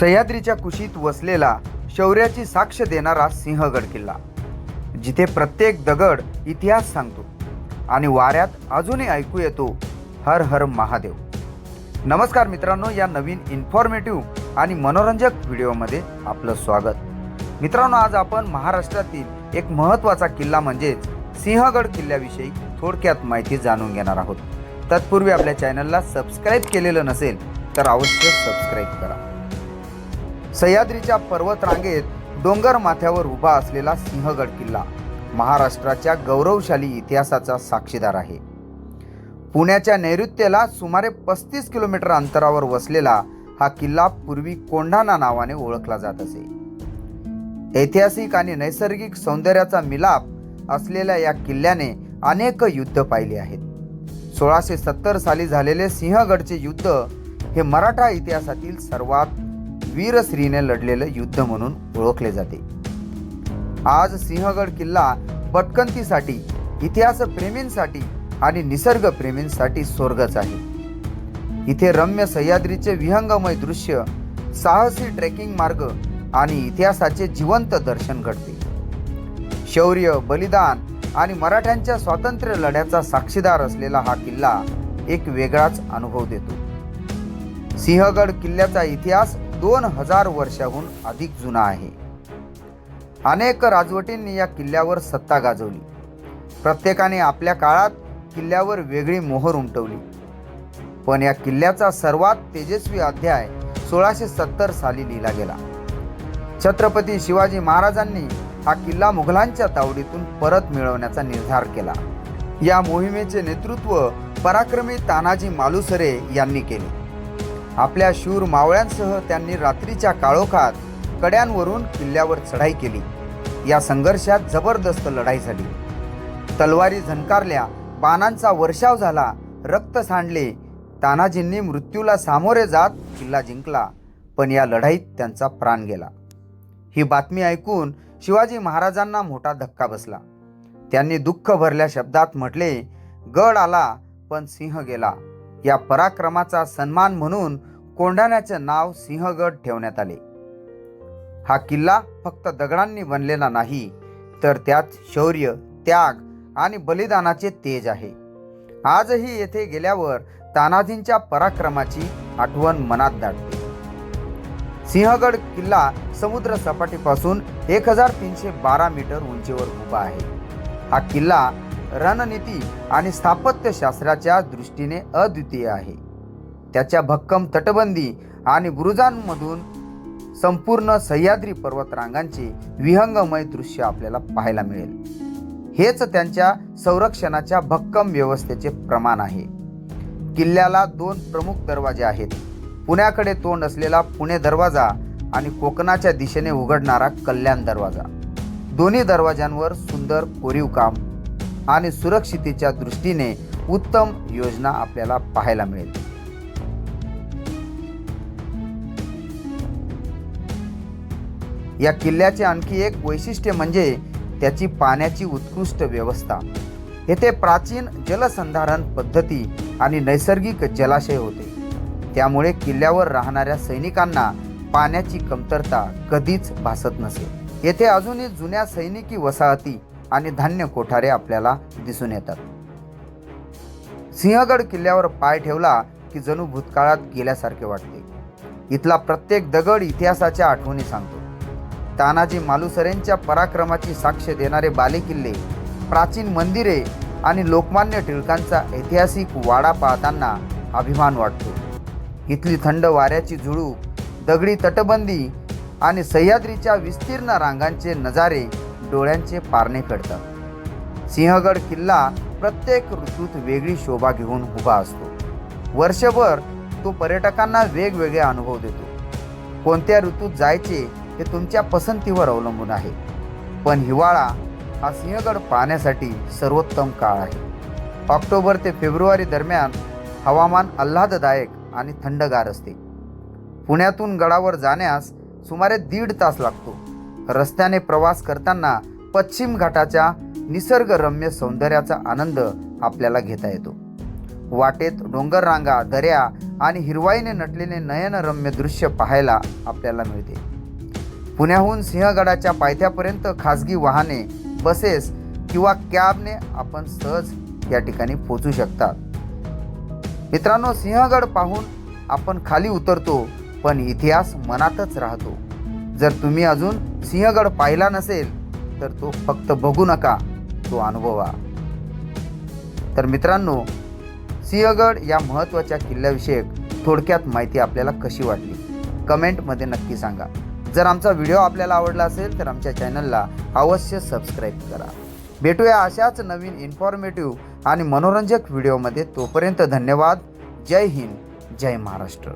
सह्याद्रीच्या कुशीत वसलेला शौर्याची साक्ष देणारा सिंहगड किल्ला, जिथे प्रत्येक दगड इतिहास सांगतो आणि वाऱ्यात अजूनही ऐकू येतो हर हर महादेव. नमस्कार मित्रांनो, या नवीन इन्फॉर्मेटिव्ह आणि मनोरंजक व्हिडिओमध्ये आपलं स्वागत. मित्रांनो, आज आपण महाराष्ट्रातील एक महत्त्वाचा किल्ला म्हणजेच सिंहगड किल्ल्याविषयी थोडक्यात माहिती जाणून घेणार आहोत. तत्पूर्वी आपल्या चॅनलला सबस्क्राईब केलेलं नसेल तर अवश्य सबस्क्राईब करा. सह्याद्रीच्या पर्वतरांगेत डोंगर माथ्यावर उभा असलेला सिंहगड किल्ला महाराष्ट्राच्या गौरवशाली इतिहासाचा साक्षीदार आहे. पुण्याच्या नैऋत्येला सुमारे 35 किलोमीटर अंतरावर वसलेला हा किल्ला पूर्वी कोंढाणा नावाने ओळखला जात असे. ऐतिहासिक आणि नैसर्गिक सौंदर्याचा मिलाप असलेल्या या किल्ल्याने अनेक युद्ध पाहिली आहेत. 1670 साली झालेले सिंहगडचे युद्ध हे मराठा इतिहासातील सर्वात वीरश्रीने लढलेलं युद्ध म्हणून ओळखले जाते. आज सिंहगड किल्ला भटकंतीसाठी, इतिहासप्रेमींसाठी आणि निसर्गप्रेमींसाठी स्वर्गच आहे. इथे रम्य सह्याद्रीचे विहंगमय दृश्य, साहसी ट्रेकिंग मार्ग आणि इतिहासाचे जिवंत दर्शन घडते. शौर्य, बलिदान आणि मराठ्यांच्या स्वातंत्र्य लढ्याचा साक्षीदार असलेला हा किल्ला एक वेगळाच अनुभव देतो. सिंहगड किल्ल्याचा इतिहास 2000 वर्षाहून अधिक जुना आहे. अनेक राजवटींनी या किल्ल्यावर सत्ता गाजवली. प्रत्येकाने आपल्या काळात किल्ल्यावर वेगळी मोहर उमटवली. पण या किल्ल्याचा सर्वात तेजस्वी अध्याय 1670 साली लिहिला गेला. छत्रपती शिवाजी महाराजांनी हा किल्ला मुघलांच्या तावडीतून परत मिळवण्याचा निर्धार केला. या मोहिमेचे नेतृत्व पराक्रमी तानाजी मालुसरे यांनी केले. आपल्या शूर मावळ्यांसह त्यांनी रात्रीच्या काळोखात कड्यांवरून किल्ल्यावर चढाई केली. या संघर्षात जबरदस्त लढाई झाली. तलवारी झणकारल्या, बाणांचा वर्षाव झाला, रक्त सांडले. तानाजींनी मृत्यूला सामोरे जात किल्ला जिंकला, पण या लढाईत त्यांचा प्राण गेला. ही बातमी ऐकून शिवाजी महाराजांना मोठा धक्का बसला. त्यांनी दुःख भरल्या शब्दात म्हटले, गड आला पण सिंह गेला. या पराक्रमाचा सन्मान म्हणून कोंढाण्याचे नाव सिंहगड ठेवण्यात आले. हा किल्ला फक्त दगडांनी बनलेला नाही, तर त्यात शौर्य, त्याग आणि बलिदानाचे तेज आहे. आजही येथे गेल्यावर तानाजींच्या पराक्रमाची आठवण मनात दाटते. सिंहगड किल्ला समुद्र सपाटीपासून 1312 मीटर उंचीवर उभा आहे. हा किल्ला रणनीती आणि स्थापत्यशास्त्राच्या दृष्टीने अद्वितीय आहे. त्याच्या भक्कम तटबंदी आणि बुरुजांमधून संपूर्ण सह्याद्री पर्वतरांगांचे विहंगमय दृश्य आपल्याला पाहायला मिळेल. हेच त्यांच्या संरक्षणाच्या भक्कम व्यवस्थेचे प्रमाण आहे. किल्ल्याला 2 प्रमुख दरवाजे आहेत. पुण्याकडे तोंड असलेला पुणे दरवाजा आणि कोकणाच्या दिशेने उघडणारा कल्याण दरवाजा. दोन्ही दरवाजांवर सुंदर कोरीव काम आणि सुरक्षितेच्या दृष्टीने उत्तम योजना आपल्याला पाहायला मिळेल. या किल्ल्याचे आणखी एक वैशिष्ट्य म्हणजे त्याची पाण्याची उत्कृष्ट व्यवस्था. येथे प्राचीन जलसंधारण पद्धती आणि नैसर्गिक जलाशय होते. त्यामुळे किल्ल्यावर राहणाऱ्या सैनिकांना पाण्याची कमतरता कधीच भासत नसे. येथे अजूनही जुन्या सैनिकी वसाहती आणि धान्य कोठारे आपल्याला दिसून येतात. सिंहगड किल्ल्यावर पाय ठेवला की जणू भूतकाळात गेल्यासारखे वाटते. इथला प्रत्येक दगड इतिहासाच्या आठवणी सांगतो. तानाजी मालुसरेंच्या पराक्रमाची साक्ष देणारे बालेकिल्ले, प्राचीन मंदिरे आणि लोकमान्य टिळकांचा ऐतिहासिक वाडा पाहताना अभिमान वाटतो. इथली थंड वाऱ्याची झुळूक, दगडी तटबंदी आणि सह्याद्रीच्या विस्तीर्ण रांगांचे नजारे डोळ्यांचे पारणे फेडतात. सिंहगड किल्ला प्रत्येक ऋतूत वेगळी शोभा घेऊन उभा असतो. वर्षभर तो पर्यटकांना वेगवेगळे अनुभव देतो. कोणत्या ऋतूत जायचे हे तुमच्या पसंतीवर अवलंबून आहे, पण हिवाळा हा सिंहगड पाहण्यासाठी सर्वोत्तम काळ आहे. ऑक्टोबर ते फेब्रुवारी दरम्यान हवामान आल्हाददायक आणि थंडगार असते. पुण्यातून गडावर जाण्यास सुमारे 1.5 तास लागतो. रस्त्याने प्रवास करताना पश्चिम घाटाच्या निसर्गरम्य सौंदर्याचा आनंद आपल्याला घेता येतो. वाटेत डोंगररांगा, दऱ्या आणि हिरवाईने नटलेले नयनरम्य दृश्य पाहायला आपल्याला मिळते. पुण्याहून सिंहगडाच्या पायथ्यापर्यंत खाजगी वाहने, बसेस किंवा कॅबने आपण सहज या ठिकाणी पोहोचू शकतात. मित्रांनो, सिंहगड पाहून आपण खाली उतरतो, पण इतिहास मनातच राहतो. जर तुम्ही अजून सिंहगड पाहिला नसेल तर तो फक्त बघू नका, तो अनुभवा. तर मित्रांनो, सिंहगड या महत्त्वाच्या किल्ल्याविषयक थोडक्यात माहिती आपल्याला कशी वाटली कमेंटमध्ये नक्की सांगा. जर आमचा व्हिडिओ आपल्याला आवडला असेल तर आमच्या चॅनलला अवश्य सबस्क्राईब करा. भेटूया अशाच नवीन इन्फॉर्मेटिव्ह आणि मनोरंजक व्हिडिओमध्ये. तोपर्यंत धन्यवाद. जय हिंद, जय महाराष्ट्र.